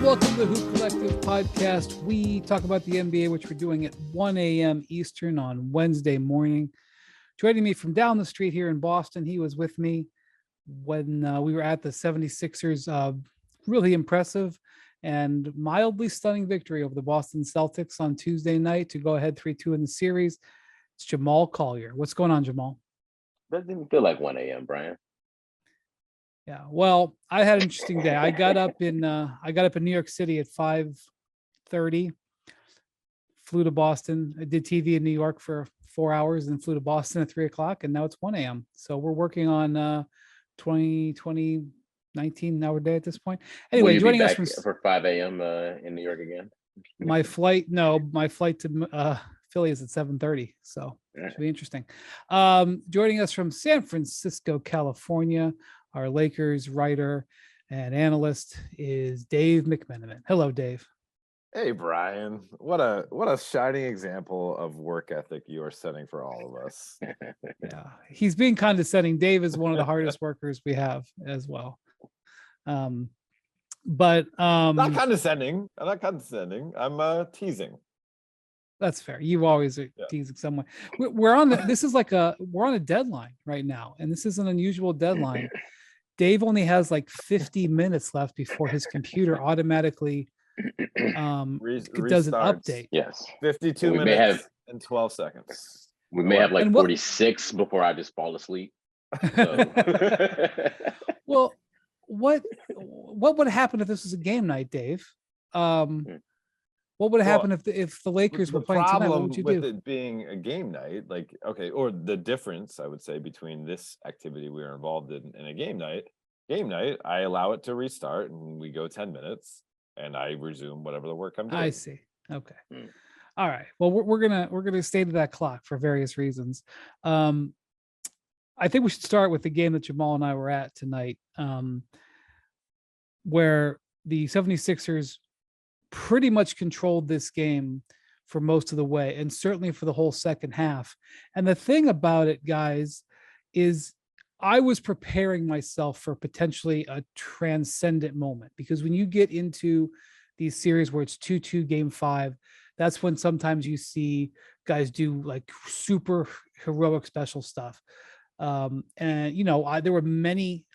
welcome to the Hoop Collective podcast. We talk about the NBA, which we're doing at 1 a.m. Eastern on Wednesday morning. Joining me from down the street here in Boston, he was with me when we were at the 76ers really impressive and mildly stunning victory over the Boston Celtics on Tuesday night to go ahead 3-2 in the series. It's Jamal Collier. What's going on, Jamal? That didn't feel like 1 a.m., Brian. Yeah, well, I had an interesting day. I got up in New York City at 5:30, flew to Boston. I did TV in New York for 4 hours and flew to Boston at 3 o'clock, and now it's 1 a.m. So we're working on 19-hour day at this point. Anyway, joining us for 5 a.m. In New York again. My flight to Philly is at 7:30, so it should be interesting. Joining us from San Francisco, California, our Lakers writer and analyst is Dave McMenamin. Hello, Dave. Hey, Brian. What a shining example of work ethic you are setting for all of us. Yeah, he's being condescending. Dave is one of the hardest workers we have as well. Not condescending. I'm not condescending. I'm teasing. That's fair. You always are teasing someone. We're on a deadline right now, and this is an unusual deadline. Dave only has like 50 minutes left before his computer automatically does an update. Yes. 52 minutes and 12 seconds. We may have like 46 before I just fall asleep. So. Well, what would happen if this was a game night, Dave? What would happen if the Lakers were playing tonight? What would you do? With it being a game night, or the difference, I would say, between this activity we are involved in and a game night, I allow it to restart and we go 10 minutes and I resume whatever the work I'm doing. I see. Okay. All right. Well, we're gonna stay to that clock for various reasons. I think we should start with the game that Jamal and I were at tonight, where the 76ers pretty much controlled this game for most of the way, and certainly for the whole second half. And the thing about it, guys, is I was preparing myself for potentially a transcendent moment, because when you get into these series where it's 2-2 game 5, that's when sometimes you see guys do like super heroic special stuff. And there were many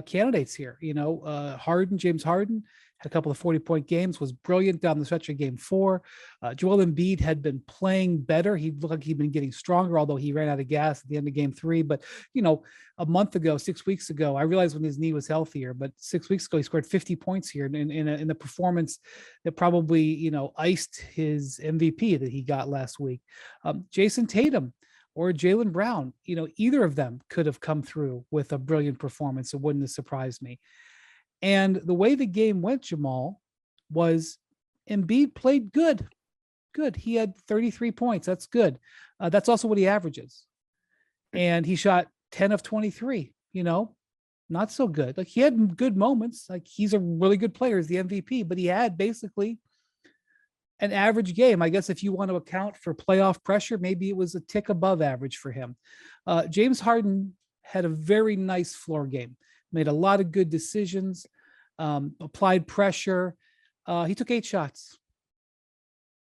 candidates here. James Harden had a couple of 40-point games, was brilliant down the stretch of game 4. Joel Embiid had been playing better. He looked like he'd been getting stronger, although he ran out of gas at the end of game 3. But, a month ago, 6 weeks ago, I realized when his knee was healthier, but 6 weeks ago, he scored 50 points here in the performance that probably, iced his MVP that he got last week. Jason Tatum or Jaylen Brown, either of them could have come through with a brilliant performance. It wouldn't have surprised me. And the way the game went, Jamal, was Embiid played good. He had 33 points. That's good. That's also what he averages. And he shot 10 of 23, not so good. Like, he had good moments. Like, he's a really good player, he's the MVP, but he had basically an average game. I guess if you want to account for playoff pressure, maybe it was a tick above average for him. James Harden had a very nice floor game, made a lot of good decisions, applied pressure. He took 8 shots.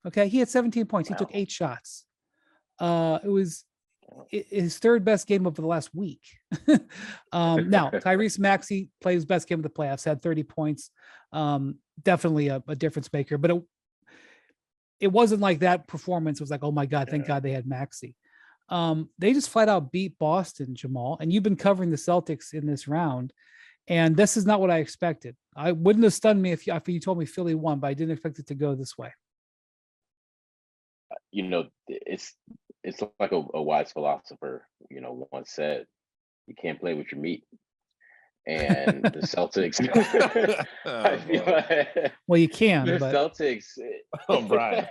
Okay, he had 17 points. He took 8 shots. It was his third best game of the last week. Now, Tyrese Maxey played his best game of the playoffs, had 30 points. Definitely a difference maker, but it wasn't like that performance was like, oh my God, thank God they had Maxey. They just flat out beat Boston, Jamal, and you've been covering the Celtics in this round, and this is not what I expected. I wouldn't have stunned me if you told me Philly won, but I didn't expect it to go this way. It's like a wise philosopher, once said, you can't play with your meat. And the Celtics, I feel like, well, you can. Celtics. Oh, Brian.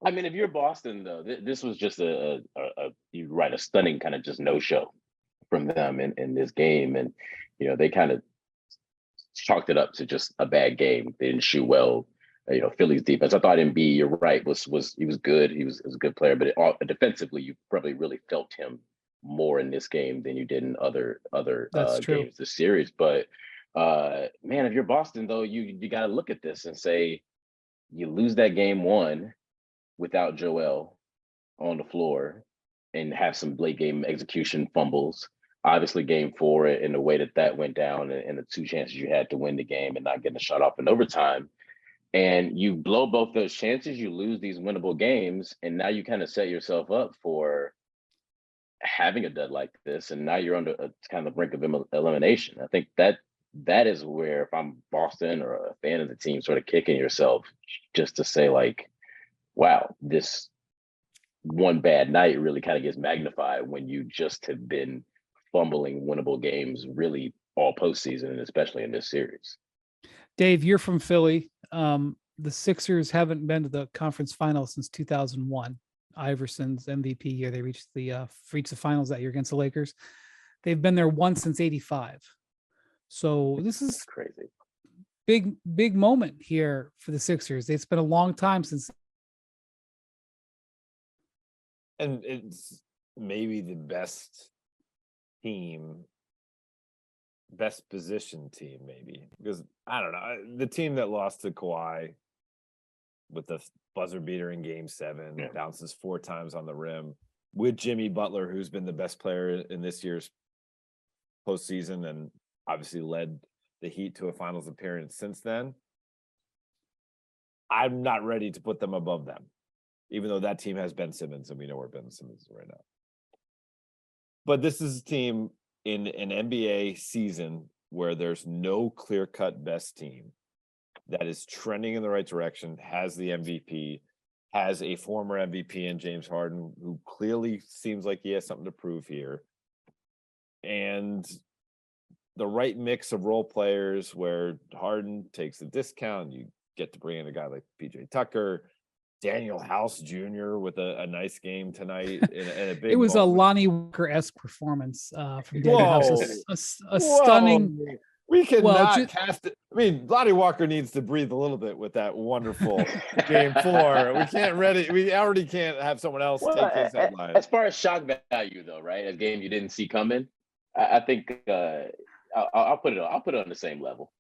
I mean, if you're Boston, though, this was just a stunning kind of just no-show from them in this game. And, they kind of chalked it up to just a bad game. They didn't shoot well. Philly's defense, I thought Embiid, you're right, he was good. He was a good player, but defensively, you probably really felt him more in this game than you did in other games this series. But Man, if you're Boston though, you got to look at this and say you lose that game one without Joel on the floor and have some late game execution fumbles. Obviously, game four and the way that went down and the two chances you had to win the game and not getting a shot off in overtime. And you blow both those chances, you lose these winnable games, and now you kind of set yourself up for having a dud like this. And now you're on the kind of brink of elimination. I think that is where, if I'm Boston or a fan of the team, sort of kicking yourself just to say like, wow, this one bad night really kind of gets magnified when you just have been fumbling winnable games really all postseason, and especially in this series. Dave, you're from Philly. The Sixers haven't been to the conference final since 2001. Iverson's MVP year. They reached the finals that year against the Lakers. They've been there once since 85. So this is crazy. Big moment here for the Sixers. It's been a long time since. And it's maybe the best team, best position team, maybe, because I don't know, the team that lost to Kawhi with the buzzer beater in game 7, bounces 4 times on the rim with Jimmy Butler, who's been the best player in this year's postseason and obviously led the Heat to a finals appearance since then. I'm not ready to put them above them, even though that team has Ben Simmons, and we know where Ben Simmons is right now. But this is a team in an NBA season where there's no clear-cut best team that is trending in the right direction, has the MVP, has a former MVP in James Harden, who clearly seems like he has something to prove here, and the right mix of role players where Harden takes a discount. You get to bring in a guy like PJ Tucker, Daniel House Jr. with a nice game tonight. In a big it was moment. a Lonnie Walker-esque performance from Daniel House. A stunning. We cannot cast it. I mean, Lonnie Walker needs to breathe a little bit with that wonderful game 4. We already can't have someone else take his headline. As far as shock value, though, right? A game you didn't see coming. I think I'll put it on the same level.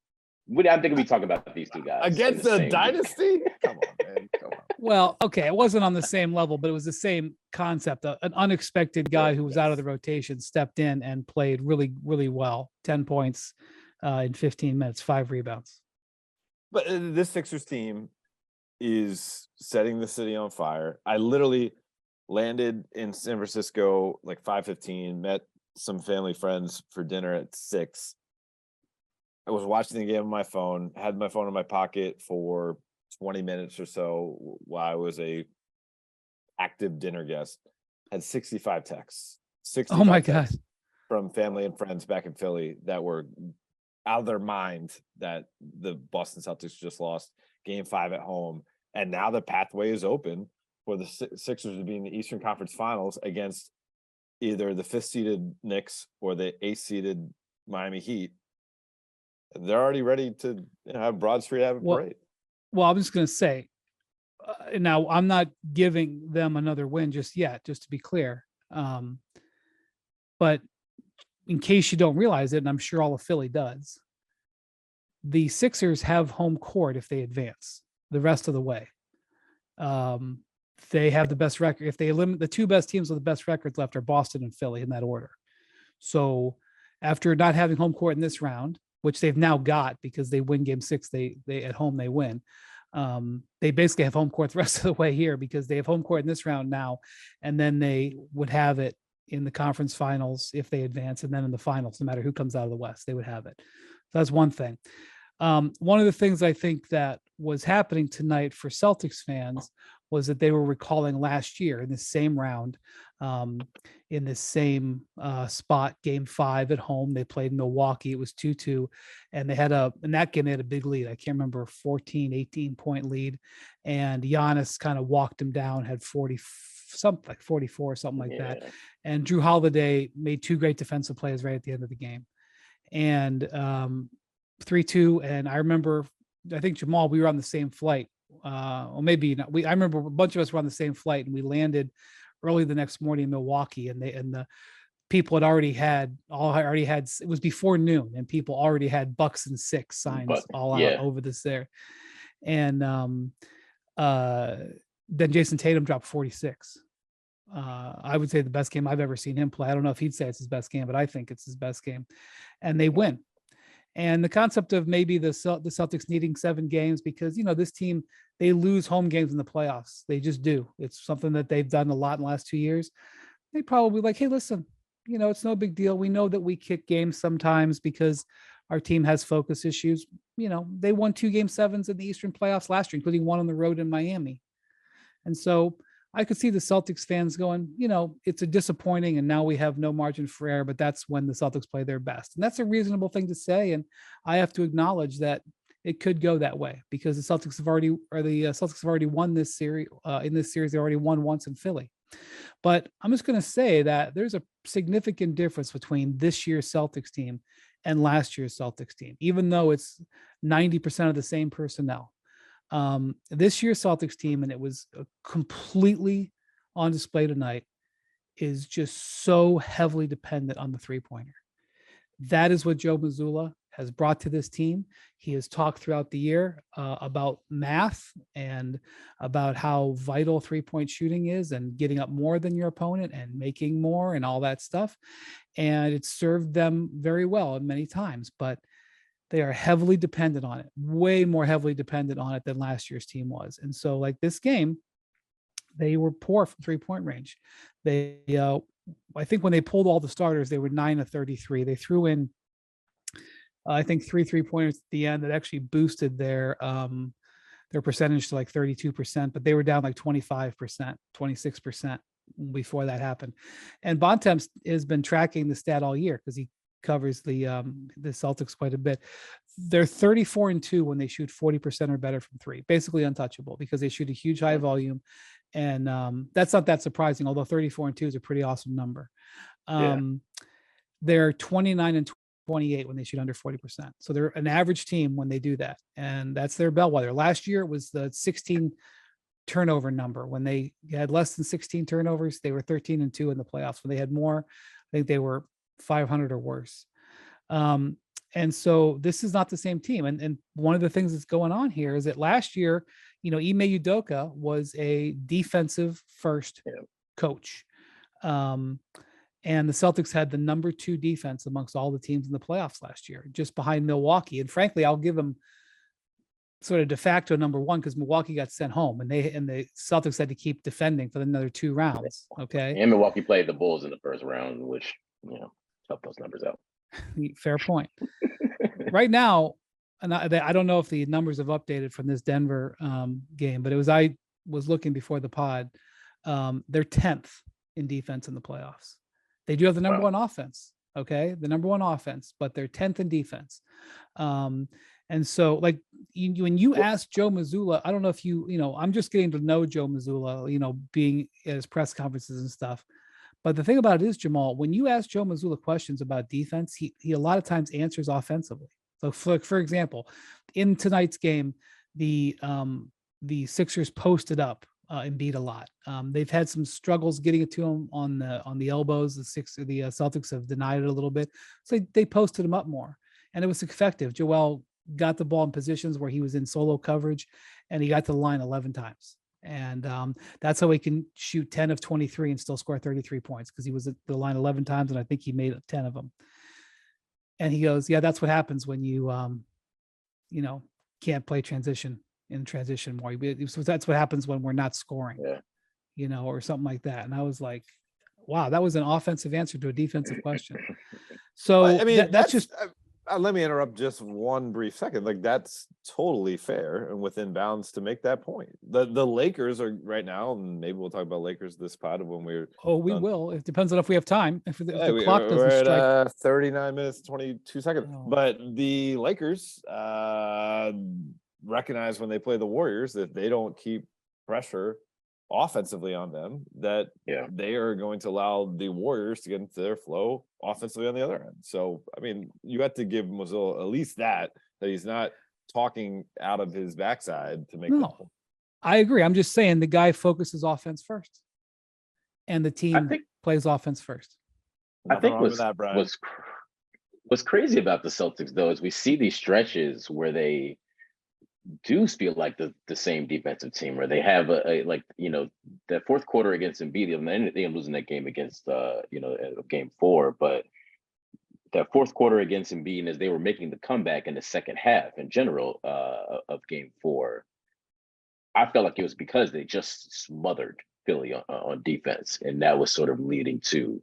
I think we talk about these two guys against the dynasty. Come on, man. Come on. Well, okay, it wasn't on the same level, but it was the same concept. An unexpected guy who was out of the rotation stepped in and played really, really well. 10 points in 15 minutes, 5 rebounds. But this Sixers team is setting the city on fire. I literally landed in San Francisco like 5:15, met some family friends for dinner at 6. I was watching the game on my phone, had my phone in my pocket for 20 minutes or so while I was a active dinner guest. Had 65 texts. 65 oh my God. From family and friends back in Philly that were out of their mind that the Boston Celtics just lost game 5 at home. And now the pathway is open for the Sixers to be in the Eastern Conference Finals against either the 5th-seeded Knicks or the 8th-seeded Miami Heat. They're already ready to have Broad Street have a parade. Well, I'm just going to say, now I'm not giving them another win just yet, just to be clear. But in case you don't realize it, and I'm sure all of Philly does, the Sixers have home court if they advance the rest of the way. They have the best record. If they eliminate the 2 best teams with the best records left are Boston and Philly in that order. So after not having home court in this round, which they've now got because they win game 6, they at home they win. They basically have home court the rest of the way here because they have home court in this round now, and then they would have it in the conference finals if they advance, and then in the finals, no matter who comes out of the West, they would have it. So that's one thing. One of the things I think that was happening tonight for Celtics fans was that they were recalling last year in the same round, in the same spot, game 5 at home. They played Milwaukee. It was 2-2. And in that game, they had a big lead. I can't remember, 14, 18 point lead. And Giannis kind of walked him down, had 44, something like that. And Drew Holiday made 2 great defensive plays right at the end of the game. And 3-2. And I remember, I think Jamal, we were on the same flight. Or maybe not. I remember a bunch of us were on the same flight, and we landed early the next morning in Milwaukee, and people had already had it was before noon, and people already had Bucks and 6 signs But all out yeah, over this there. And then Jason Tatum dropped 46. I would say the best game I've ever seen him play. I don't know if he'd say it's his best game, but I think it's his best game. And they win. And the concept of maybe the Celtics needing 7 games, because, this team, they lose home games in the playoffs. They just do. It's something that they've done a lot in the last 2 years. They probably like, hey, listen, it's no big deal. We know that we kick games sometimes because our team has focus issues. They won 2 game 7s in the Eastern playoffs last year, including one on the road in Miami. And so I could see the Celtics fans going, it's a disappointing, and now we have no margin for error, but that's when the Celtics play their best. And that's a reasonable thing to say. And I have to acknowledge that it could go that way, because the Celtics have already won this series. In this series, they already won once in Philly. But I'm just going to say that there's a significant difference between this year's Celtics team and last year's Celtics team, even though it's 90% of the same personnel. This year's Celtics team, and it was completely on display tonight, is just so heavily dependent on the 3-pointer. That is what Joe Mazzulla has brought to this team. He has talked throughout the year about math and about how vital 3-point shooting is, and getting up more than your opponent and making more and all that stuff. And it's served them very well many times, but they are heavily dependent on it, way more heavily dependent on it than last year's team was. And so, like this game, they were poor from 3-point range. They, I think when they pulled all the starters, they were 9 of 33. They threw in, I think, 3 3-pointers at the end that actually boosted their percentage to like 32%, but they were down like 25%, 26% before that happened. And Bontemps has been tracking the stat all year because he covers the Celtics quite a bit. They're 34-2 when they shoot 40% or better from 3, basically untouchable, because they shoot a huge high volume. And that's not that surprising, although 34-2 is a pretty awesome number. They're 29-28 when they shoot under 40%. So they're an average team when they do that. And that's their bellwether. Last year it was the 16 turnover number. When they had less than 16 turnovers, they were 13-2 in the playoffs. When they had more, I think they were 500 or worse. And so this is not the same team. And one of the things that's going on here is that last year, Ime Udoka was a defensive first coach. And the Celtics had the number 2 defense amongst all the teams in the playoffs last year, just behind Milwaukee. And frankly, I'll give them sort of de facto number 1, because Milwaukee got sent home, and the Celtics had to keep defending for another 2 rounds. Okay. And Milwaukee played the Bulls in the first round, which, helped those numbers out. Fair point. Right now, and I don't know if the numbers have updated from this Denver game, but I was looking before the pod. They're 10th in defense in the playoffs. They do have the number 1 offense. Okay. The number 1 offense, but they're 10th in defense. And so, like, when you ask Joe Mazzulla, I don't know if I'm just getting to know Joe Mazzulla, being at his press conferences and stuff. But the thing about it is, Jamal, when you ask Joe Mazzulla questions about defense, he a lot of times answers offensively. So, for example, in tonight's game, the Sixers posted up Embiid a lot. They've had some struggles getting it to him on the elbows. The Celtics have denied it a little bit, so they posted him up more, and it was effective. Joel got the ball in positions where he was in solo coverage, and he got to the line 11 times. And that's how he can shoot 10 of 23 and still score 33 points, because he was at the line 11 times, and I think he made 10 of them. And he goes, yeah, that's what happens when you, can't play transition more. So that's what happens when we're not scoring, or something like that. And I was like, wow, that was an offensive answer to a defensive question. So I mean, that's just... let me interrupt just one brief second. Like, that's totally fair and within bounds to make that point. The Lakers are right now, and maybe we'll talk about Lakers this pod when we're. We will. It depends on if we have time. If the clock doesn't we're strike. At 39 minutes, 22 seconds. Oh. But the Lakers recognize when they play the Warriors that they don't keep pressure offensively on them, that they are going to allow the Warriors to get into their flow offensively on the other end. So, I mean, you have to give Mazzulla at least that he's not talking out of his backside to make that point. I agree. I'm just saying the guy focuses offense first, and the team plays offense first. I Nothing think wrong with that, Brian. what's crazy about the Celtics though is we see these stretches where they do feel like the same defensive team, where they have a like that fourth quarter against Embiid. They ended up losing that game against game 4, but that fourth quarter against Embiid, and as they were making the comeback in the second half in general of game 4, I felt like it was because they just smothered Philly on defense, and that was sort of leading to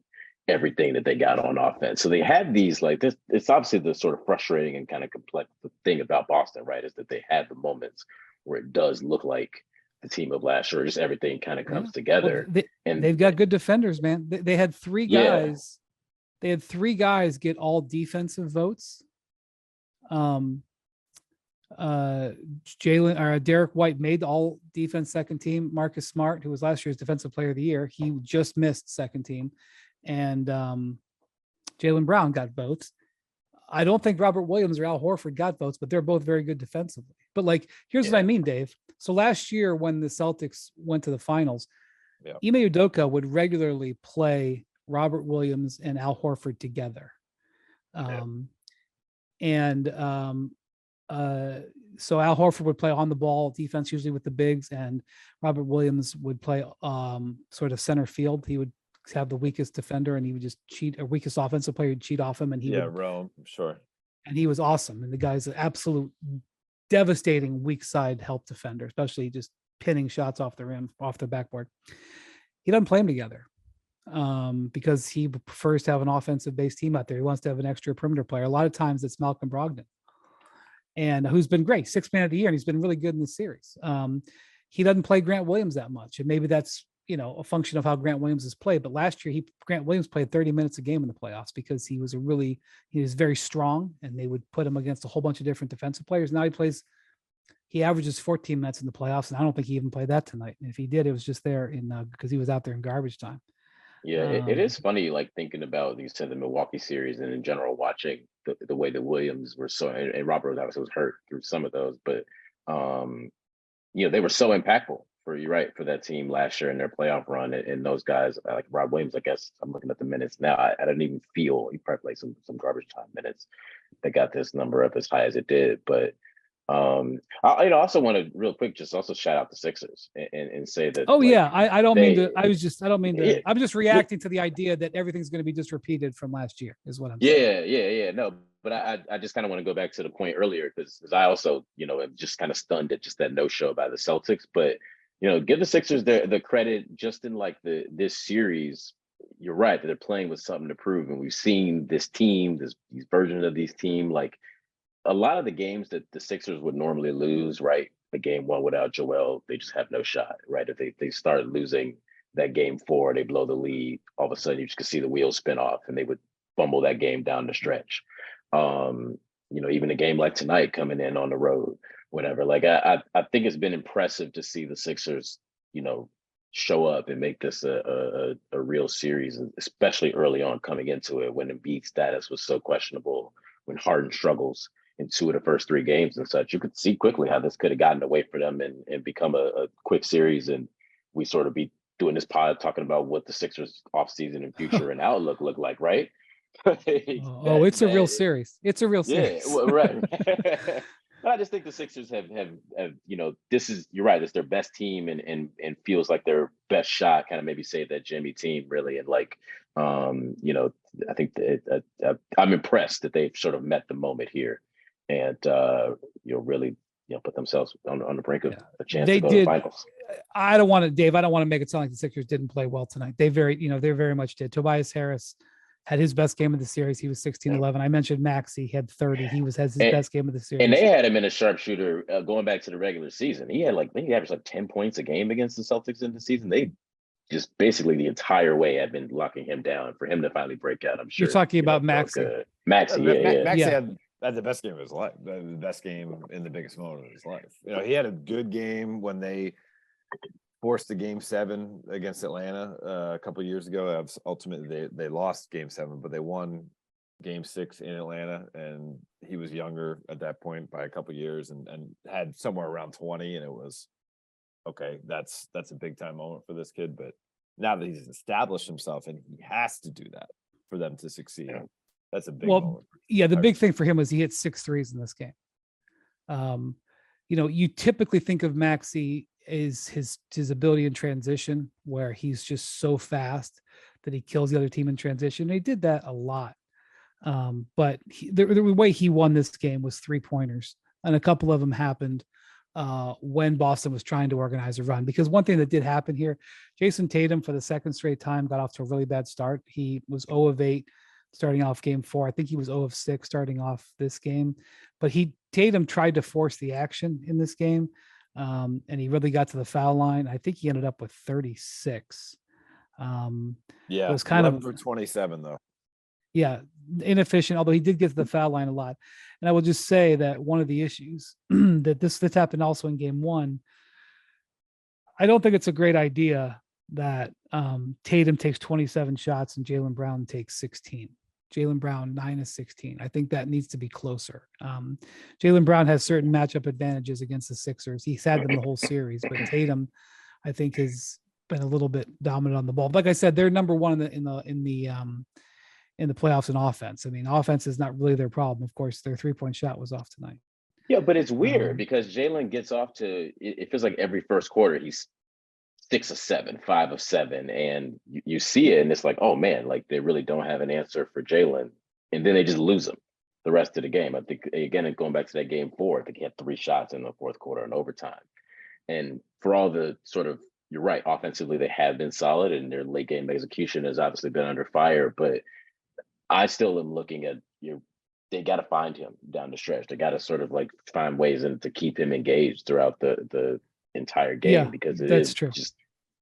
everything that they got on offense. So they had these like this. It's obviously the sort of frustrating and kind of complex thing about Boston, right? Is that they have the moments where it does look like the team of last year, just everything kind of comes together. Well, and they've got good defenders, man. They had 3 guys. They had 3 guys get all defensive votes. Jalen or Derek White made the all defense second team. Marcus Smart, who was last year's defensive player of the year, he just missed second team. And Jalen Brown got votes. I don't think Robert Williams or Al Horford got votes, but they're both very good defensively. But like, here's what I mean, Dave. So last year when the Celtics went to the finals, Ime Udoka would regularly play Robert Williams and Al Horford together. So Al Horford would play on the ball defense, usually with the bigs, and Robert Williams would play sort of center field. He would have the weakest defender, and he would just cheat, or weakest offensive player would cheat off him, and he would roam, sure. And he was awesome. And the guy's an absolute devastating weak side help defender, especially just pinning shots off the rim, off the backboard. He doesn't play them together because he prefers to have an offensive based team out there. He wants to have an extra perimeter player. A lot of times it's Malcolm Brogdon, and who's been great, 6th man of the year, and he's been really good in the series. He doesn't play Grant Williams that much, and maybe that's a function of how Grant Williams has played. But last year, Grant Williams played 30 minutes a game in the playoffs because he was very strong, and they would put him against a whole bunch of different defensive players. Now he averages 14 minutes in the playoffs, and I don't think he even played that tonight. And if he did, it was just there because he was out there in garbage time. Yeah, it is funny, like thinking about, you said, the Milwaukee series, and in general watching the way that Williams were and Robert obviously was hurt through some of those, but they were so impactful for that team last year in their playoff run, and those guys like Rob Williams. I guess I'm looking at the minutes now. I didn't even feel he probably played some garbage time minutes that got this number up as high as it did, but. I also want to real quick just also shout out the Sixers and say that. I don't mean to. I'm just reacting to the idea that everything's going to be just repeated from last year is what I'm saying. Yeah. No, but I just kind of want to go back to the point earlier because I also am just kind of stunned at just that no show by the Celtics. But give the Sixers the credit just in like this series. You're right that they're playing with something to prove, and we've seen this team, these versions of these team like. A lot of the games that the Sixers would normally lose, right? The game 1 without Joel, they just have no shot, right? If they start losing that game 4, they blow the lead, all of a sudden you just could see the wheels spin off and they would fumble that game down the stretch. Even a game like tonight coming in on the road, whatever. Like I think it's been impressive to see the Sixers, show up and make this a real series, especially early on coming into it when Embiid's status was so questionable, when Harden struggles in 2 of the first 3 games and such. You could see quickly how this could have gotten away for them and become a quick series. And we sort of be doing this pod talking about what the Sixers offseason and future and outlook look like, right? It's a real series. It's a real series. Yeah, well, right. But I just think the Sixers have this is, you're right, it's their best team and feels like their best shot, kind of maybe say that Jimmy team really. And like, I think that I'm impressed that they've sort of met the moment here and really put themselves on the brink of a chance to go to the finals. I don't want to make it sound like the Sixers didn't play well tonight. They very much did. Tobias Harris had his best game of the series. He was 16-11. I mentioned Maxey had 30. He has his best game of the series. And they had him in a sharpshooter going back to the regular season. He had he averaged like 10 points a game against the Celtics in the season. They just basically the entire way have been locking him down for him to finally break out. I'm sure you're talking about Maxey. Maxey, yeah. Maxey had the best game of his life. The best game in the biggest moment of his life. He had a good game when they forced the game 7 against Atlanta a couple of years ago. Ultimately, they lost game 7, but they won game 6 in Atlanta, and he was younger at that point by a couple of years and had somewhere around 20, and it was okay. That's a big time moment for this kid. But now that he's established himself, and he has to do that, for them to succeed. Yeah. That's a big Well, moment. yeah, the big thing for him was he hit 6 threes in this game. You typically think of Maxey is his ability in transition, where he's just so fast that he kills the other team in transition. And he did that a lot. But the way he won this game was 3-pointers, and a couple of them happened when Boston was trying to organize a run. Because one thing that did happen here, Jason Tatum for the second straight time got off to a really bad start. He was 0 of 8 starting off game 4. I think he was 0 of 6 starting off this game, but Tatum tried to force the action in this game. And he really got to the foul line. I think he ended up with 36. Yeah, it was kind of for 27 though. Yeah, inefficient, although he did get to the foul line a lot. And I will just say that one of the issues that this happened also in game 1, I don't think it's a great idea that Tatum takes 27 shots and Jaylen Brown takes 16. Jaylen Brown 9 of 16. I think that needs to be closer. Jaylen Brown has certain matchup advantages against the Sixers. He's had them the whole series, but Tatum, I think, has been a little bit dominant on the ball. Like I said, they're number one in the playoffs in offense. I mean, offense is not really their problem. Of course, their 3-point shot was off tonight. Yeah, but it's weird because Jaylen gets off to, it feels like every first quarter he's 6 of 7, 5 of 7, and you see it and it's like, oh man, like they really don't have an answer for Jaylen, and then they just lose him the rest of the game. I think, again, going back to that game 4, I think he had 3 shots in the fourth quarter in overtime. And for all the sort of, you're right, offensively they have been solid and their late game execution has obviously been under fire, but I still am looking at, they got to find him down the stretch. They got to sort of like find ways to keep him engaged throughout the entire game, because it is true. Just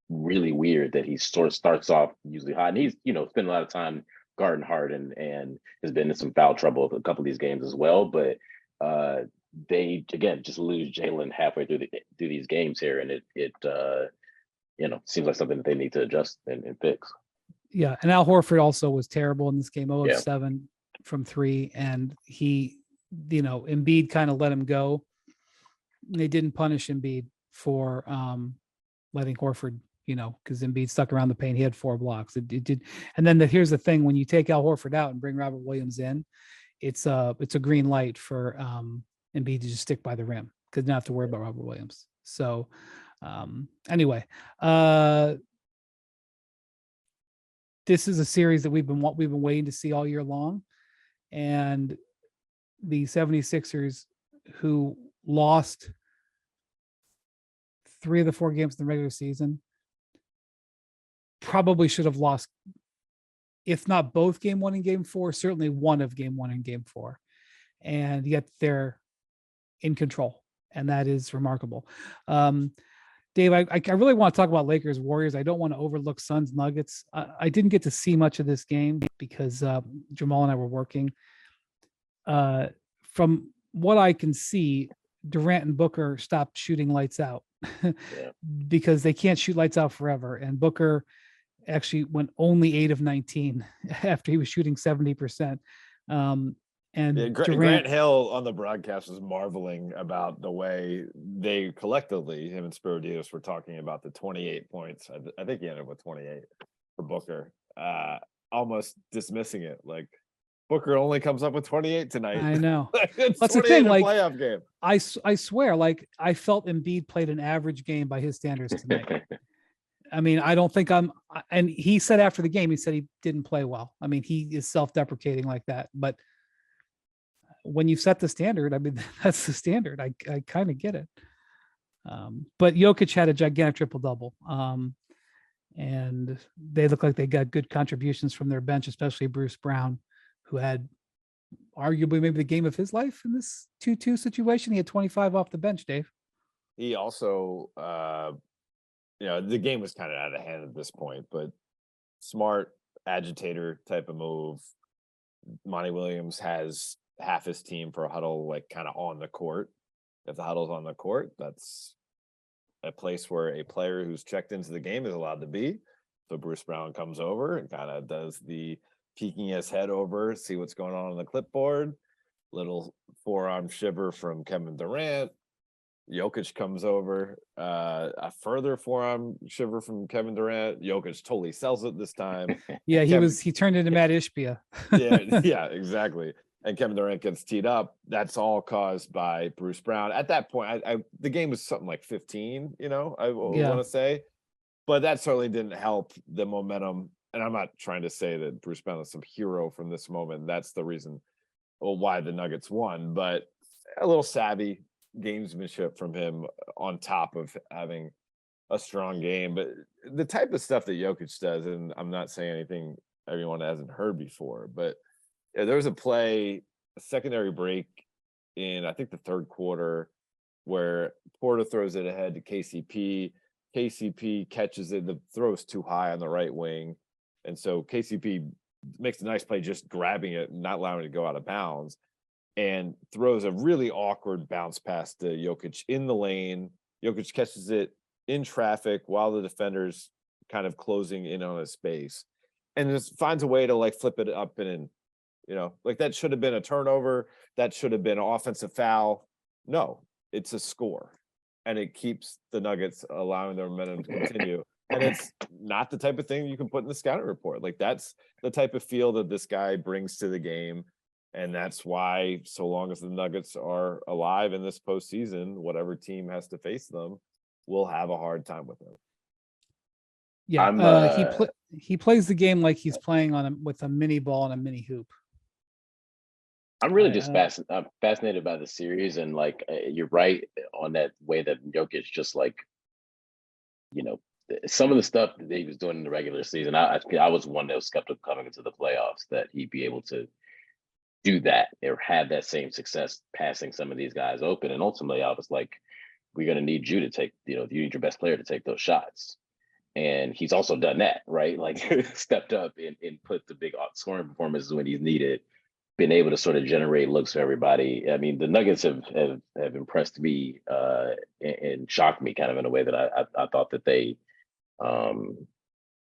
really weird that he sort of starts off usually hot, and he's spent a lot of time guarding hard and has been in some foul trouble a couple of these games as well. But they again just lose Jaylen halfway through these games here, and it seems like something that they need to adjust and fix. Yeah, and Al Horford also was terrible in this game, 0 of 7 from 3, and he, Embiid kind of let him go. They didn't punish Embiid for letting Horford, because Embiid stuck around the paint. He had 4 blocks. It did, and then here's the thing: when you take Al Horford out and bring Robert Williams in, it's a green light for Embiid to just stick by the rim, because not have to worry about Robert Williams. So anyway. This is a series that we've been waiting to see all year long. And the 76ers, who lost 3 of the 4 games in the regular season, probably should have lost, if not both game 1 and game 4, certainly one of game 1 and game 4. And yet they're in control. And that is remarkable. Dave, I really want to talk about Lakers Warriors. I don't want to overlook Suns Nuggets. I didn't get to see much of this game because Jamal and I were working. From what I can see, Durant and Booker stopped shooting lights out because they can't shoot lights out forever. And Booker actually went only 8 of 19 after he was shooting 70%. And Grant Hill on the broadcast was marveling about the way they collectively, him and Spiridius, were talking about the 28 points. I think he ended up with 28 for Booker, almost dismissing it. Like, Booker only comes up with 28 tonight. I know. That's the thing. Like, playoff game. I swear, like, I felt Embiid played an average game by his standards tonight. I mean, I don't think and he said after the game, he said he didn't play well. I mean, he is self-deprecating like that, but when you set the standard, I mean, that's the standard. I kind of get it. But Jokic had a gigantic triple-double. And they look like they got good contributions from their bench, especially Bruce Brown, who had arguably maybe the game of his life in this 2-2 situation. He had 25 off the bench, Dave. He also, the game was kind of out of hand at this point, but smart agitator type of move. Monty Williams has half his team for a huddle, like kind of on the court. If the huddle's on the court, that's a place where a player who's checked into the game is allowed to be. So Bruce Brown comes over and kind of does the peeking his head over, see what's going on the clipboard. Little forearm shiver from Kevin Durant. Jokic comes over, a further forearm shiver from Kevin Durant. Jokic totally sells it this time. Yeah, Kevin, he turned into Matt Ishbia. yeah, exactly. And Kevin Durant gets teed up. That's all caused by Bruce Brown. At that point, the game was something like 15, I want to say. But that certainly didn't help the momentum. And I'm not trying to say that Bruce Brown is some hero from this moment. That's the reason why the Nuggets won. But a little savvy gamesmanship from him on top of having a strong game. But the type of stuff that Jokic does, and I'm not saying anything everyone hasn't heard before, but there was a secondary break in, I think, the third quarter where Porter throws it ahead to KCP. KCP catches it. The throw is too high on the right wing. And so KCP makes a nice play just grabbing it, not allowing it to go out of bounds, and throws a really awkward bounce pass to Jokic in the lane. Jokic catches it in traffic while the defender's kind of closing in on his space, and just finds a way to like flip it up and in. Like that should have been a turnover. That should have been an offensive foul. No, it's a score. And it keeps the Nuggets allowing their momentum to continue. And it's not the type of thing you can put in the scouting report. Like that's the type of feel that this guy brings to the game. And that's why, so long as the Nuggets are alive in this postseason, whatever team has to face them will have a hard time with them. Yeah, he plays the game like he's playing with a mini ball and a mini hoop. I'm really just fascinated by the series, and like you're right on that way that Jokic just like, some of the stuff that he was doing in the regular season. I was one that was skeptical coming into the playoffs that he'd be able to do that or have that same success passing some of these guys open. And ultimately, I was like, we're going to need you to take, you need your best player to take those shots. And he's also done that, right? Like stepped up and put the big scoring performances when he's needed. Been able to sort of generate looks for everybody. I mean, the Nuggets have impressed me and shocked me kind of in a way that I thought that they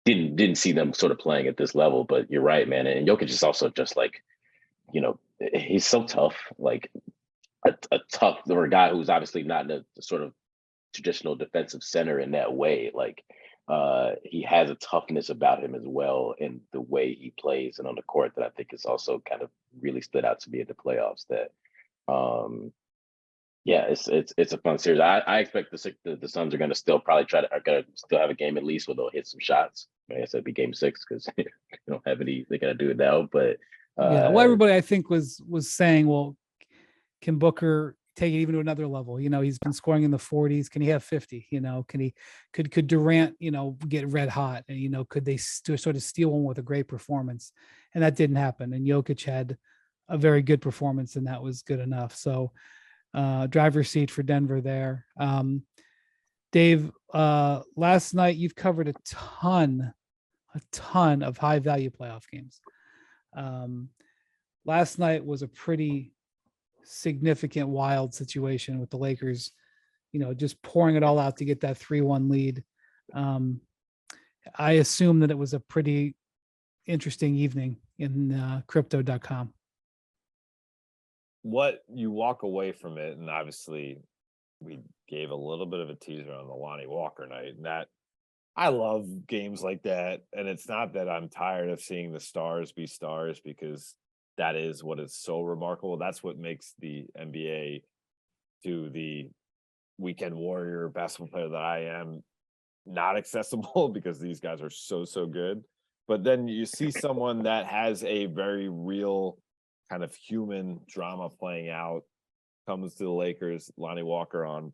didn't see them sort of playing at this level. But you're right, man. And Jokic is also just like, he's so tough, like a tough or a guy who's obviously not in the sort of traditional defensive center in that way. Like he has a toughness about him as well in the way he plays and on the court that I think is also kind of really stood out to me in the playoffs. That it's a fun series. I expect the Suns are going to still probably still have a game at least where they'll hit some shots. I guess it'd be game 6 because they don't have any. They got to do it now, but well, everybody I think was saying, well, can Booker take it even to another level? He's been scoring in the 40s. Can he have 50? Could Durant, get red hot? And, could they sort of steal one with a great performance? And that didn't happen. And Jokic had a very good performance, and that was good enough. So driver's seat for Denver there. Dave, last night you've covered a ton of high value playoff games. Last night was a pretty significant wild situation with the Lakers, just pouring it all out to get that 3-1 lead. I assume that it was a pretty interesting evening in crypto.com. What you walk away from it, and obviously we gave a little bit of a teaser on the Lonnie Walker night, and that I love games like that. And it's not that I'm tired of seeing the stars be stars, because that is what is so remarkable. That's what makes the NBA to the weekend warrior basketball player that I am not accessible, because these guys are so good. But then you see someone that has a very real kind of human drama playing out, comes to the Lakers, Lonnie Walker on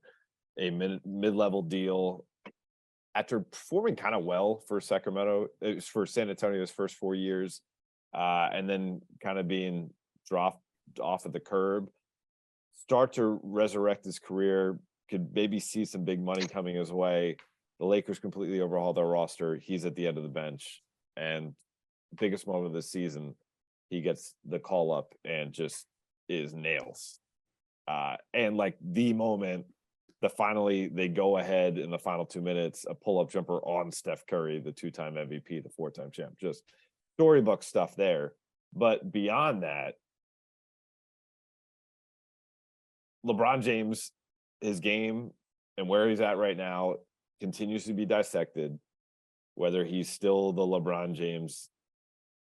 a mid-level deal after performing kind of well for Sacramento, for San Antonio's first 4 years, and then kind of being dropped off at the curb, start to resurrect his career, could maybe see some big money coming his way. The Lakers completely overhaul their roster. He's at the end of the bench, and biggest moment of the season, he gets the call up and just is nails. And like the moment that finally they go ahead in the final 2 minutes, a pull-up jumper on Steph Curry, the 2-time MVP, the 4-time champ, just storybook stuff there. But beyond that, LeBron James his game and where he's at right now continues to be dissected, whether he's still the LeBron James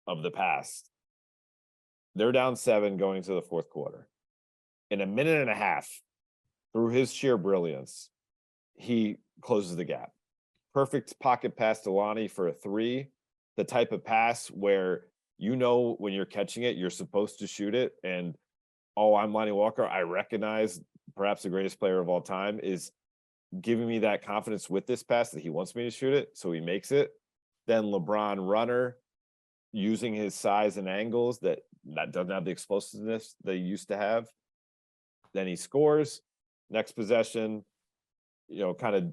of the past. They're down 7 going to the fourth quarter. In a minute and a half, through his sheer brilliance, he closes the gap. Perfect pocket pass to Lonnie for a 3. The type of pass where when you're catching it, you're supposed to shoot it. And, I'm Lonnie Walker. I recognize perhaps the greatest player of all time is giving me that confidence with this pass that he wants me to shoot it. So he makes it. Then LeBron runner, using his size and angles that doesn't have the explosiveness they used to have. Then he scores. Next possession, kind of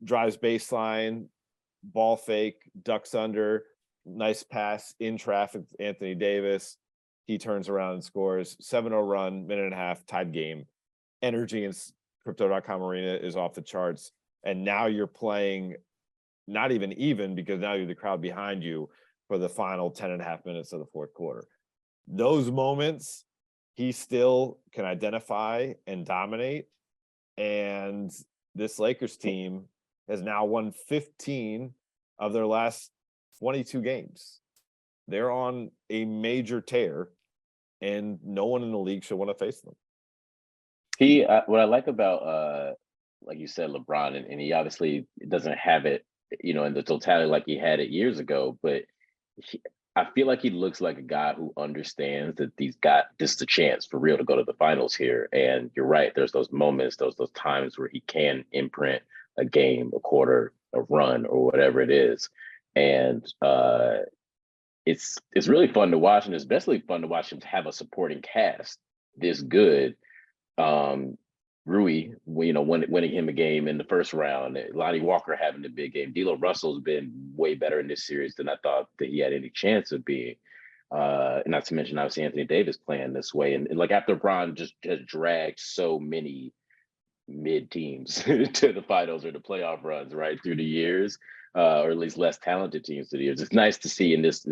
drives baseline, ball fake, ducks under, nice pass in traffic, Anthony Davis. He turns around and scores. 7-0 run, minute and a half, tied game. Energy in Crypto.com Arena is off the charts. And now you're playing not even because now you're the crowd behind you for the final 10 and a half minutes of the fourth quarter. Those moments, he still can identify and dominate. And this Lakers team has now won 15 of their last 22 games. They're on a major tear, and no one in the league should want to face them. What I like about, like you said, LeBron, and he obviously doesn't have it, in the totality like he had it years ago, but I feel like he looks like a guy who understands that he's got just a chance for real to go to the finals here. And you're right, there's those moments, those times where he can imprint a game, a quarter, a run, or whatever it is. And it's really fun to watch, and it's especially fun to watch him have a supporting cast this good. Rui, winning him a game in the first round. Lonnie Walker having a big game. D'Lo Russell's been way better in this series than I thought that he had any chance of being. Not to mention, obviously, Anthony Davis playing this way. And like after Bron just dragged so many mid teams to the finals or the playoff runs, right, through the years, or at least less talented teams through the years. It's nice to see in this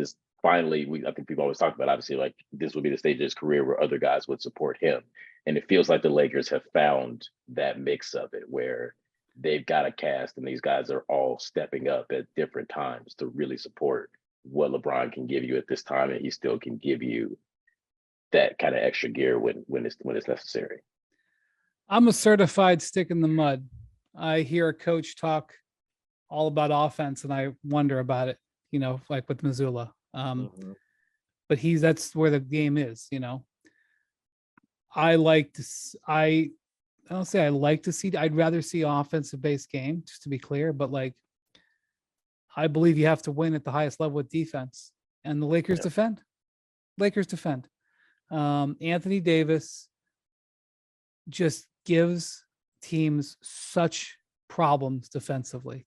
finally, I think people always talk about, obviously, like this would be the stage of his career where other guys would support him. And it feels like the Lakers have found that mix of it where they've got a cast and these guys are all stepping up at different times to really support what LeBron can give you at this time. And he still can give you that kind of extra gear when it's necessary. I'm a certified stick in the mud. I hear a coach talk all about offense and I wonder about it, like with Missoula. But that's where the game is, I don't say I like to see, I'd rather see offensive based game, just to be clear, but like, I believe you have to win at the highest level with defense, and the Lakers defend. Anthony Davis just gives teams such problems defensively.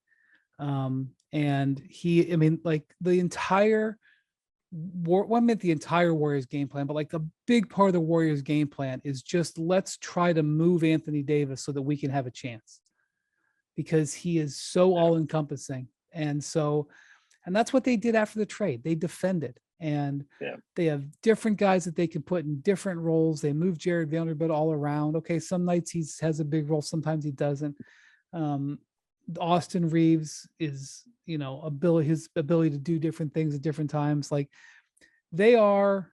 And the entire Warriors game plan, but like a big part of the Warriors game plan is just let's try to move Anthony Davis so that we can have a chance, because he is so all encompassing. And that's what they did after the trade. They defended, and they have different guys that they can put in different roles. They move Jared Vanderbilt all around. Okay, some nights he has a big role, sometimes he doesn't. Austin Reeves is, his ability to do different things at different times. Like they are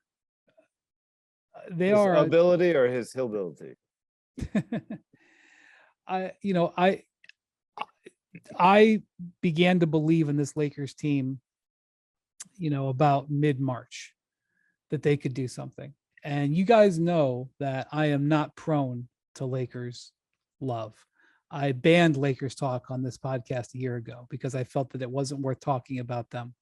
ability or his hillbility. I began to believe in this Lakers team, about mid-March, that they could do something. And you guys know that I am not prone to Lakers love. I banned Lakers talk on this podcast a year ago because I felt that it wasn't worth talking about them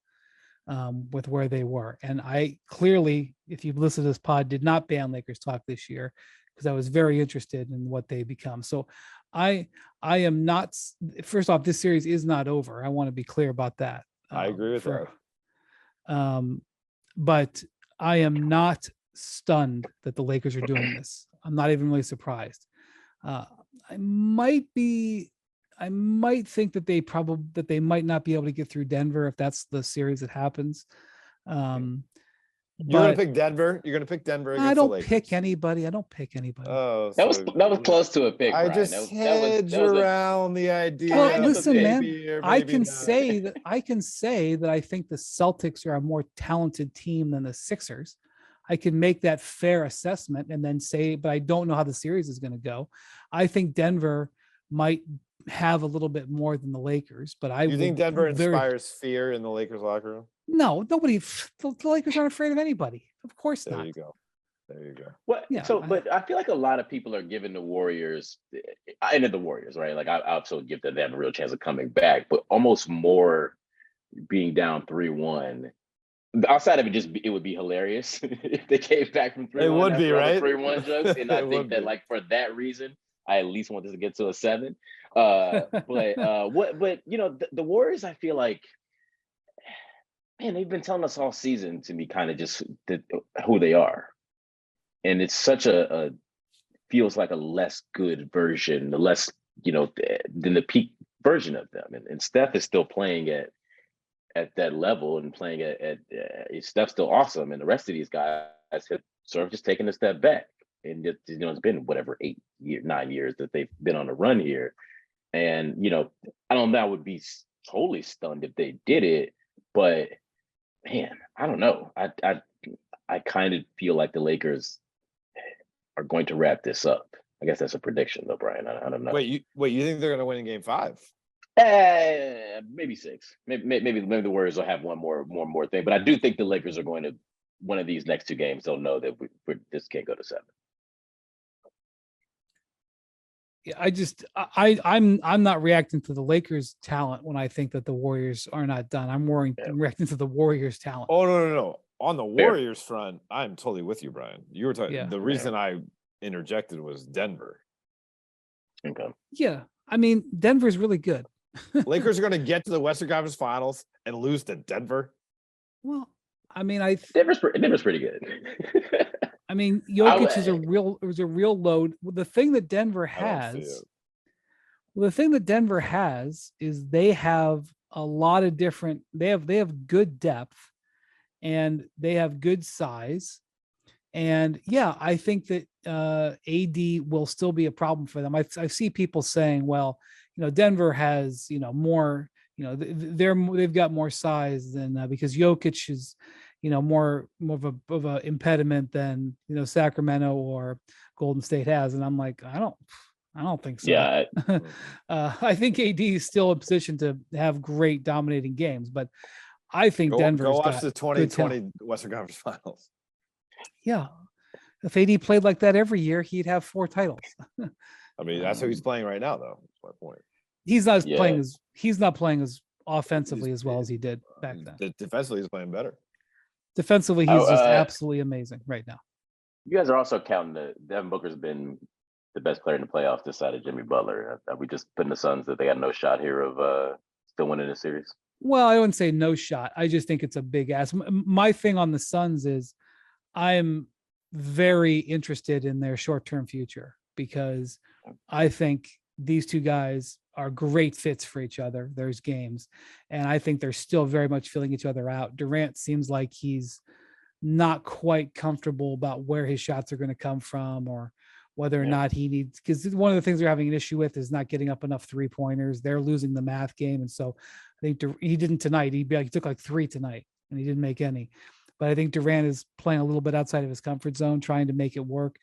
with where they were. And I clearly, if you've listened to this pod, did not ban Lakers talk this year because I was very interested in what they become. So I am not, first off, this series is not over. I want to be clear about that. I agree with that. But I am not stunned that the Lakers are doing this. I'm not even really surprised. I might think that they might not be able to get through Denver if that's the series that happens. You're gonna but pick Denver. You're gonna pick Denver against I the don't Lakers. pick anybody. I don't pick anybody. Oh, That was close to a pick, I Brian. just That was hedge that was a around the idea. Well, kind of a listen, pick. man. Maybe or I maybe can not. say that I think the Celtics are a more talented team than the Sixers. I can make that fair assessment and then say, but I don't know how the series is going to go. I think Denver might have a little bit more than the Lakers, but You think Denver inspires fear in the Lakers locker room? No, nobody. The Lakers aren't afraid of anybody. Of course There not. you go. There you go. Well, Yeah, but I feel like a lot of people are giving the Warriors, and the Warriors, right? Like I also give them a real chance of coming back, but almost more being down 3-1. Outside of it would be hilarious if they came back from 3-1. It would be, right? 3-1 jokes, and I think that like for that reason, I at least want this to get to a 7. But the Warriors, I feel like, man, they've been telling us all season to be kind of just who they are. And it's such a feels like a less good version, the less, than the peak version of them. And Steph is still playing at that level and playing at Steph's still awesome. And the rest of these guys have sort of just taken a step back. And it's been whatever 9 years that they've been on a run here. And, I don't know, I would be totally stunned if they did it, but man, I don't know. I kind of feel like the Lakers are going to wrap this up. I guess that's a prediction, though, Brian. I don't know. Wait, you think they're going to win in Game 5? Maybe 6. Maybe the Warriors will have one more thing. But I do think the Lakers are going to one of these next 2 games. They'll know that this can't go to 7. I'm not reacting to the Lakers' talent when I think that the Warriors are not done. I'm reacting to the Warriors' talent. Oh no. On the Warriors front, I'm totally with you, Brian. You were talking. Yeah. The reason I interjected was Denver. Okay. Yeah, I mean Denver's really good. Lakers are going to get to the Western Conference Finals and lose to Denver. Well, I mean, Denver's pretty good. I mean, Jokic is a real load. The thing that Denver has, is they have a lot of different. They have good depth, and they have good size, and yeah, I think that AD will still be a problem for them. I see people saying, well, Denver has more. They've got more size than because Jokic is. More of a impediment than Sacramento or Golden State has, and I'm like, I don't think so. Yeah, I think AD is still in position to have great dominating games, but I think Denver. Go watch the 2020 Western Conference Finals. Yeah, if AD played like that every year, he'd have 4 titles. I mean, that's who he's playing right now, though. That's my point. He's not playing as offensively as well as he did back then. Defensively, he's playing better. Defensively, he's just absolutely amazing right now. You guys are also counting that Devin Booker's been the best player in the playoffs this side of Jimmy Butler. Are we just putting the Suns that they got no shot here of still winning the series? Well, I wouldn't say no shot. I just think it's a big ask. My thing on the Suns is I'm very interested in their short-term future because I think these 2 guys are great fits for each other. There's games, and I think they're still very much filling each other out. Durant seems like he's not quite comfortable about where his shots are going to come from or whether or not he needs, because one of the things they're having an issue with is not getting up enough 3-pointers. They're losing the math game. And so I think he didn't tonight. He took like 3 tonight and he didn't make any, but I think Durant is playing a little bit outside of his comfort zone, trying to make it work.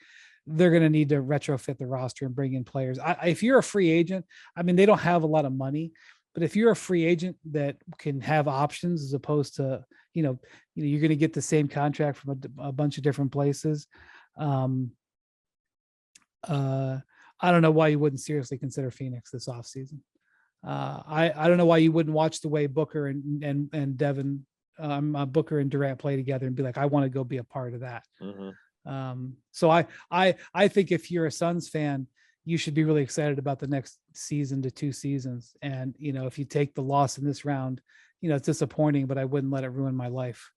They're going to need to retrofit the roster and bring in players. If you're a free agent, I mean, they don't have a lot of money, but if you're a free agent that can have options as opposed to, you're going to get the same contract from a bunch of different places. I don't know why you wouldn't seriously consider Phoenix this offseason. I don't know why you wouldn't watch the way Booker and Devin, Booker and Durant play together and be like, I want to go be a part of that. Mm-hmm. So I think if you're a Suns fan, you should be really excited about the next season to 2 seasons. And, if you take the loss in this round, it's disappointing, but I wouldn't let it ruin my life.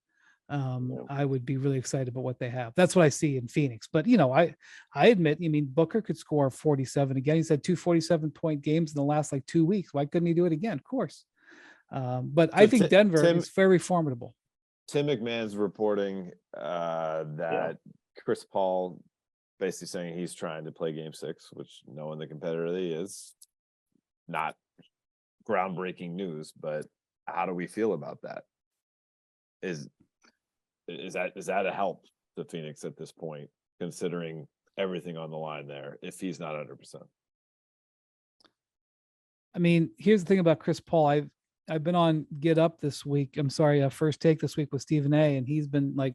I would be really excited about what they have. That's what I see in Phoenix. But, I admit, Booker could score 47 again. He's had 2 47-point games in the last 2 weeks. Why couldn't he do it again? Of course. But I think Denver is very formidable. Tim McMahon's reporting that Chris Paul basically saying he's trying to play game 6, which knowing the competitor that he is, not groundbreaking news, but how do we feel about that? Is that a help to Phoenix at this point, considering everything on the line there, if he's not 100%? I mean, here's the thing about Chris Paul. I've been on Get Up this week. I'm sorry, First Take this week with Stephen A. And he's been like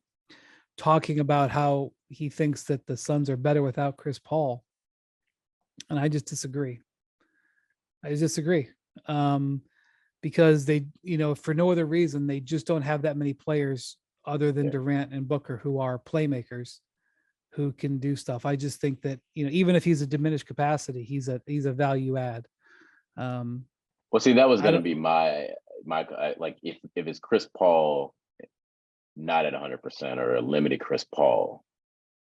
talking about how he thinks that the Suns are better without Chris Paul. And I just disagree. Because they, for no other reason, they just don't have that many players other than Durant and Booker who are playmakers who can do stuff. I just think that, even if he's a diminished capacity, he's a value add. Well, see, that was going to be my like if it's Chris Paul not at 100% or a limited Chris Paul,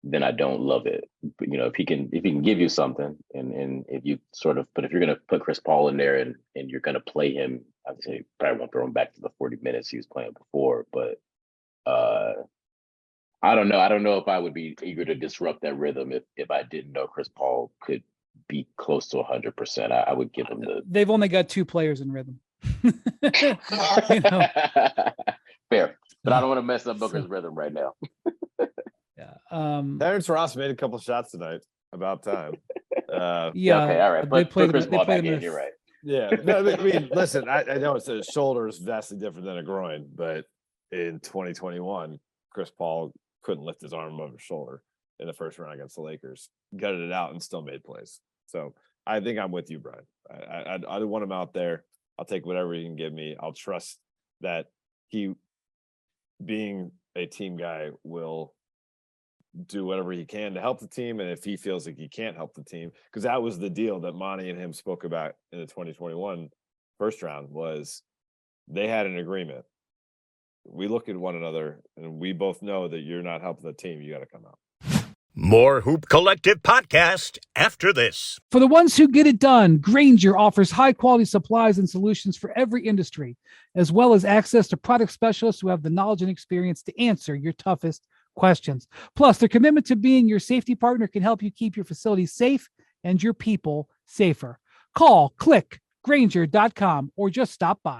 then I don't love it. But if he can give you something, and if you but if you're going to put Chris Paul in there and you're going to play him, I'd say probably won't throw him back to the 40 minutes he was playing before. But I don't know. I don't know if I would be eager to disrupt that rhythm if I didn't know Chris Paul could be close to 100%. I would give him They've only got 2 players in rhythm. Fair, but I don't want to mess up Booker's rhythm right now. Yeah. Terrence Ross made a couple shots tonight. About time. Yeah. Okay. All right. But played Chris him, Paul back in. You're right. Yeah. No, I mean, listen. I know it's a shoulder is vastly different than a groin, but in 2021, Chris Paul couldn't lift his arm above his shoulder in the first round against the Lakers. Gutted it out and still made plays. So I think I'm with you, Brian. I want him out there. I'll take whatever he can give me. I'll trust that he, being a team guy, will do whatever he can to help the team. And if he feels like he can't help the team, because that was the deal that Monty and him spoke about in the 2021 first round, was they had an agreement. We look at one another and we both know that you're not helping the team. You got to come out. More Hoop Collective podcast after this. For the ones who get it done, Grainger offers high-quality supplies and solutions for every industry, as well as access to product specialists who have the knowledge and experience to answer your toughest questions. Plus, their commitment to being your safety partner can help you keep your facilities safe and your people safer. Call, click, Grainger.com, or just stop by.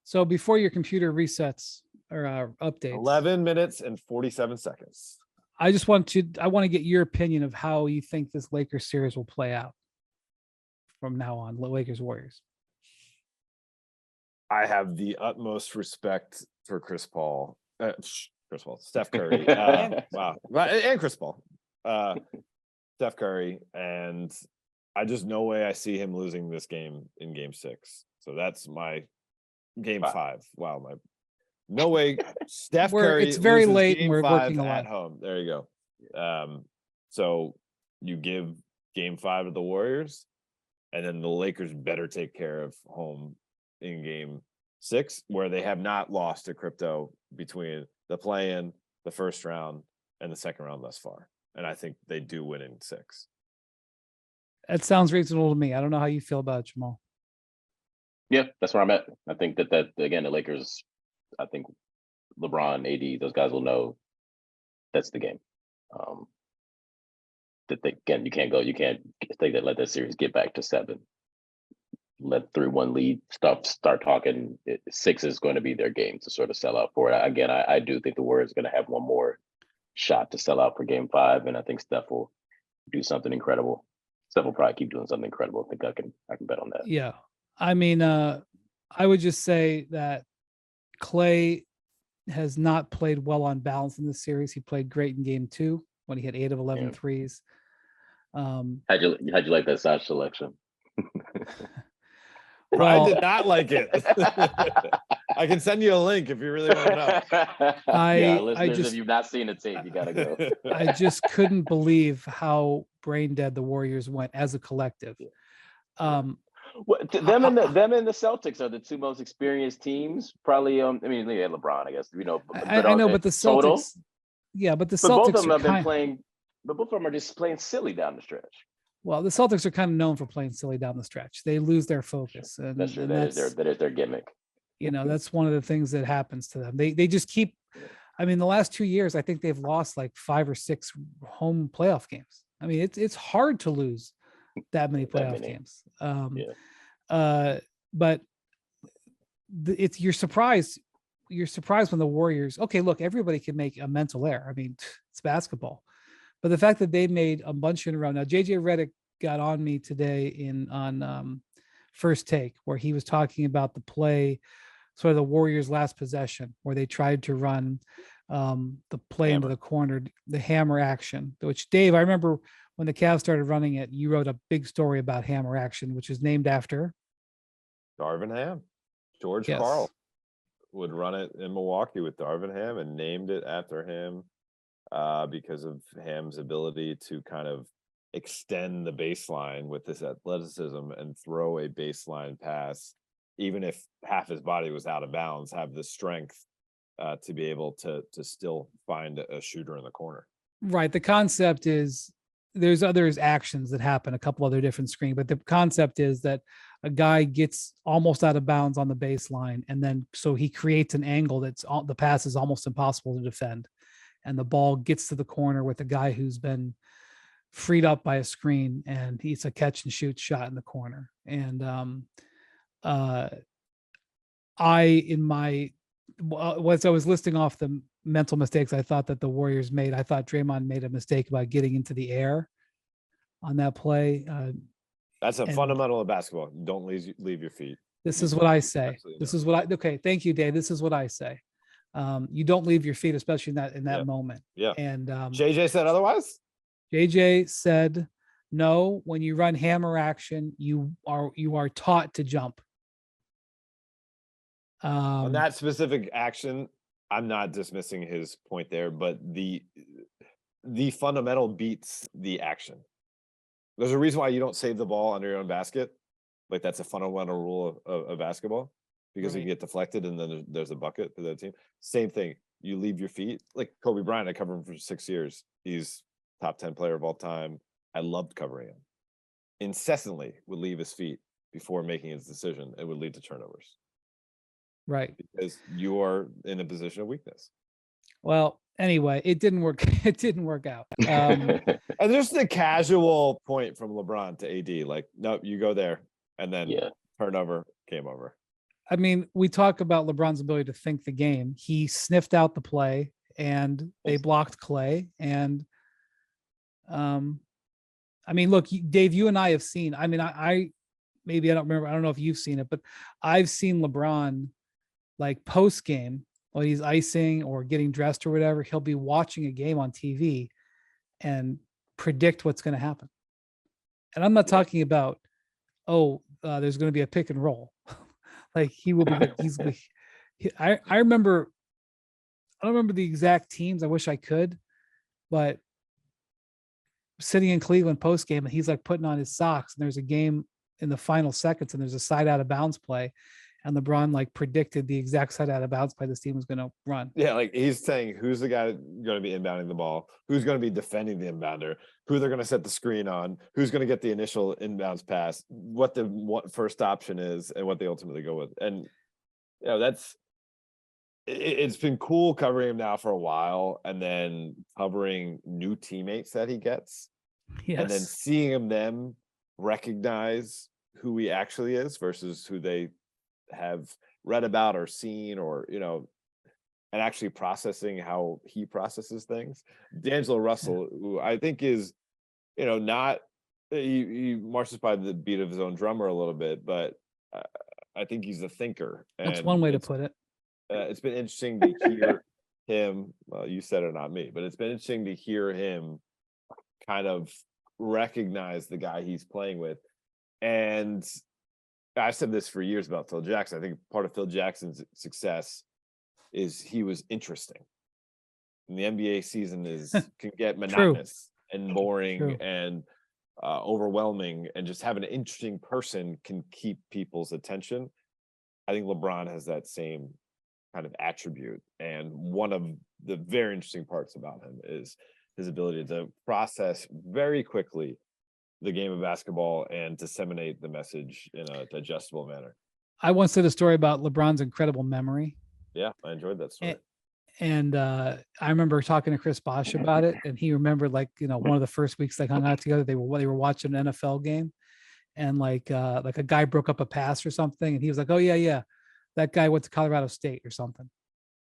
So before your computer resets or updates, 11 minutes and 47 seconds. I want to get your opinion of how you think this Lakers series will play out from now on. Lakers Warriors. I have the utmost respect for Chris Paul, Steph Curry. Wow. And Chris Paul, Steph Curry. And I just no way I see him losing this game in game 6. So that's my game 5. Wow. No way. Steph Curry. It's very late and we're working working a lot at home. There you go. So you give game 5 to the Warriors, and then the Lakers better take care of home in game 6, where they have not lost to crypto between the play-in, the first round, and the second round thus far. And I think they do win in 6. That sounds reasonable to me. I don't know how you feel about it, Jamal. Yeah, that's where I'm at. I think that again, the Lakers, I think LeBron, AD, those guys will know that's the game. Again, you can't let that series get back to 7. Let 3-1 lead start talking. 6 is going to be their game to sort of sell out for it. Again, I do think the Warriors are going to have one more shot to sell out for game 5, and I think Steph will do something incredible. Steph will probably keep doing something incredible. I think I can bet on that. Yeah. I mean, I would just say that Clay has not played well on balance in this series. He played great in game 2 when he hit 8 of 11 threes. How'd you like that Sasha selection? I did not like it. I can send you a link if you really want to know. Listeners, if you've not seen the tape, you gotta go. I just couldn't believe how brain dead the Warriors went as a collective. Them and the Celtics are the 2 most experienced teams. Probably, I mean, they had LeBron, I guess. I know, but the Celtics. Total, yeah, but the but Celtics. Both of them have been playing. But both of them are just playing silly down the stretch. Well, the Celtics are kind of known for playing silly down the stretch. They lose their focus, and That's true. and That is their gimmick. that's one of the things that happens to them. They just keep. I mean, the last 2 years, I think they've lost like 5 or 6 home playoff games. I mean, it's hard to lose that many playoff games. But it's you're surprised. You're surprised when the Warriors. Okay, look, everybody can make a mental error. I mean, it's basketball. But the fact that they made a bunch in a row. Now, JJ Redick got on me today on First Take, where he was talking about the play, sort of the Warriors' last possession, where they tried to run the play into the corner, the hammer action, which Dave, I remember when the Cavs started running it, you wrote a big story about hammer action, which is named after Darvin Ham. George Karl would run it in Milwaukee with Darvin Ham and named it after him. Because of Ham's ability to kind of extend the baseline with this athleticism and throw a baseline pass, even if half his body was out of bounds, have the strength to be able to still find a shooter in the corner. Right. The concept is there's others actions that happen, a couple other different screens, but the concept is that a guy gets almost out of bounds on the baseline, and then so he creates an angle that's the pass is almost impossible to defend. And the ball gets to the corner with a guy who's been freed up by a screen, and he's a catch and shoot shot in the corner. And as I was listing off the mental mistakes I thought that the Warriors made, I thought Draymond made a mistake about getting into the air on that play. That's a fundamental of basketball. Don't leave your feet. This is what I say. Okay. Thank you, Dave. This is what I say. You don't leave your feet, especially in that moment. Yeah. And JJ said otherwise. JJ said, no, when you run hammer action, you are taught to jump. On that specific action, I'm not dismissing his point there, but the fundamental beats the action. There's a reason why you don't save the ball under your own basket. Like that's a fundamental rule of basketball. Because you get deflected and then there's a bucket for the team. Same thing. You leave your feet. Like Kobe Bryant, I covered him for 6 years. He's top 10 player of all time. I loved covering him. Incessantly would leave his feet before making his decision. It would lead to turnovers. Right. Because you are in a position of weakness. Well, anyway, it didn't work. It didn't work out. And there's the casual point from LeBron to AD. Like, nope, you go there. And then turnover, game over. I mean, we talk about LeBron's ability to think the game. He sniffed out the play, and they blocked Clay. And, I mean, look, Dave, you and I have seen. I mean, I maybe I don't remember. I don't know if you've seen it, but I've seen LeBron like post game while he's icing or getting dressed or whatever. He'll be watching a game on TV and predict what's going to happen. And I'm not talking about, there's going to be a pick and roll. Like he will be. I remember. I don't remember the exact teams. I wish I could, but sitting in Cleveland post game, and he's like putting on his socks, and there's a game in the final seconds, and there's a side out of bounds play, and LeBron like predicted the exact side out of bounds play this team was going to run. Yeah, like he's saying who's the guy going to be inbounding the ball, who's going to be defending the inbounder, who they're going to set the screen on, who's going to get the initial inbounds pass, what first option is, and what they ultimately go with. And it's been cool covering him now for a while, and then covering new teammates that he gets, and then seeing them recognize who he actually is versus who they have read about or seen, or and actually processing how he processes things. D'Angelo Russell, who I think is, not he marches by the beat of his own drummer a little bit, but I think he's a thinker. That's one way to put it. It's been interesting to hear him. Well, you said it, not me, but it's been interesting to hear him kind of recognize the guy he's playing with. And I've said this for years about Phil Jackson. I think part of Phil Jackson's success is he was interesting. And the NBA season can get monotonous and boring and overwhelming, and just have an interesting person can keep people's attention. I think LeBron has that same kind of attribute. And one of the very interesting parts about him is his ability to process very quickly the game of basketball and disseminate the message in a digestible manner. I once did a story about LeBron's incredible memory. Yeah, I enjoyed that story. And I remember talking to Chris Bosh about it, and he remembered, like, one of the first weeks they hung out together, they were watching an NFL game, and like a guy broke up a pass or something, and he was like, "Oh yeah, that guy went to Colorado State or something."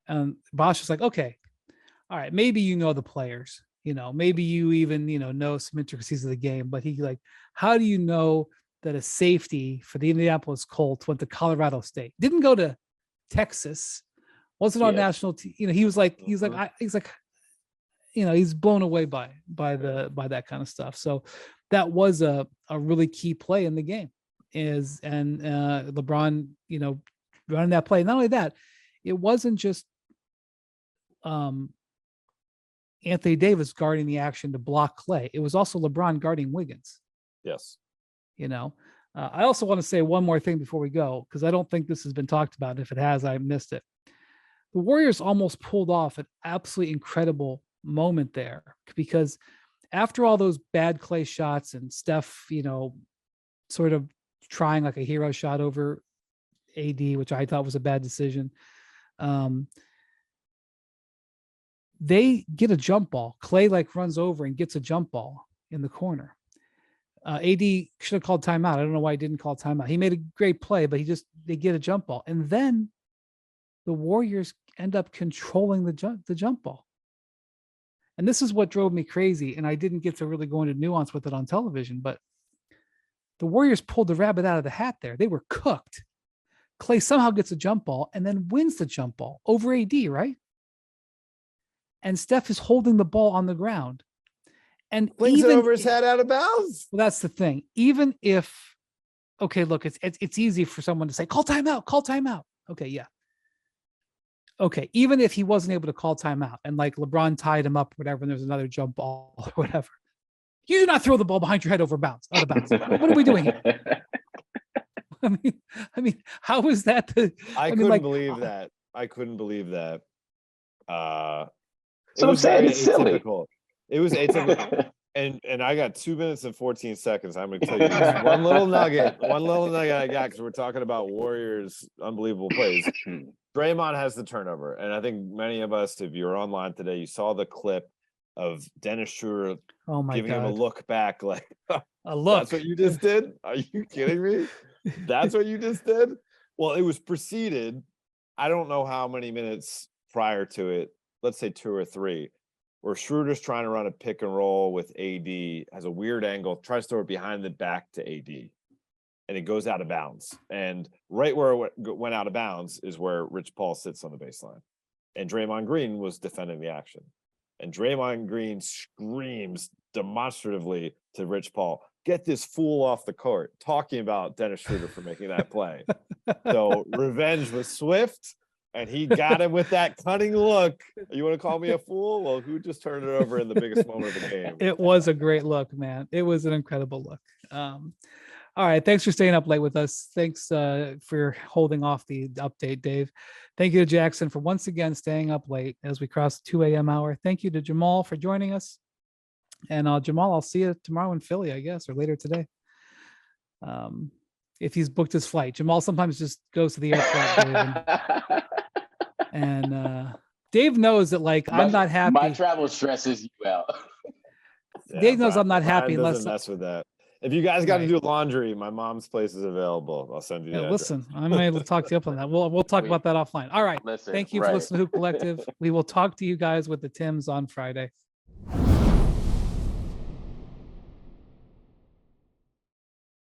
And Bosh was like, "Okay, all right, maybe you know the players, maybe you even know some intricacies of the game, but he like, how do you know that a safety for the Indianapolis Colts went to Colorado State, didn't go to Texas, wasn't on national he was like he's blown away by that kind of stuff. So that was a really key play in the game, and LeBron running that play. Not only that, it wasn't just Anthony Davis guarding the action to block Clay. It was also LeBron guarding Wiggins. Yes. I also want to say one more thing before we go, because I don't think this has been talked about. And if it has, I missed it. The Warriors almost pulled off an absolutely incredible moment there, because after all those bad Clay shots and Steph, sort of trying like a hero shot over AD, which I thought was a bad decision. They get a jump ball. Clay like runs over and gets a jump ball in the corner. AD should have called timeout. I don't know why he didn't call timeout. He made a great play, but they get a jump ball. And then the Warriors end up controlling the jump ball. And this is what drove me crazy. And I didn't get to really go into nuance with it on television, but the Warriors pulled the rabbit out of the hat there. They were cooked. Clay somehow gets a jump ball and then wins the jump ball over AD, right? And Steph is holding the ball on the ground. And flings it over his head out of bounds. Well, that's the thing. Even if, okay, look, it's easy for someone to say, call timeout. Okay, yeah. Okay, even if he wasn't able to call timeout and like LeBron tied him up or whatever, and there's another jump ball or whatever, you do not throw the ball behind your head out of bounds. What are we doing here? I mean, how is that? I couldn't believe that. So I'm saying it's silly. It was atypical. And I got 2 minutes and 14 seconds. I'm going to tell you this one little nugget I got, because we're talking about Warriors' unbelievable plays. Draymond has the turnover. And I think many of us, if you were online today, you saw the clip of Dennis Schroeder giving him a look back, like, a look. That's what you just did? Are you kidding me? That's what you just did? Well, it was preceded, I don't know how many minutes prior to it, let's say 2 or 3, where Schroeder's trying to run a pick and roll with AD, has a weird angle, tries to throw it behind the back to AD, and it goes out of bounds. And right where it went out of bounds is where Rich Paul sits on the baseline. And Draymond Green was defending the action. And Draymond Green screams demonstratively to Rich Paul, get this fool off the court, talking about Dennis Schroeder for making that play. So revenge was swift. And he got him with that cunning look. You want to call me a fool? Well, who just turned it over in the biggest moment of the game? It was a great look, man. It was an incredible look. All right. Thanks for staying up late with us. Thanks for holding off the update, Dave. Thank you to Jackson for once again staying up late as we cross the 2 a.m. hour. Thank you to Jamal for joining us. And Jamal, I'll see you tomorrow in Philly, I guess, or later today. If he's booked his flight. Jamal sometimes just goes to the airport. And Dave knows that, like, I'm not happy. My travel stresses you out. Dave knows I'm not happy unless mess with that. If you guys got to do laundry, my mom's place is available. I'll send you that. Listen, I'm able to talk to you up on that. We'll talk about that offline. All right. Thank you for listening to Hoop Collective. We will talk to you guys with the Tims on Friday.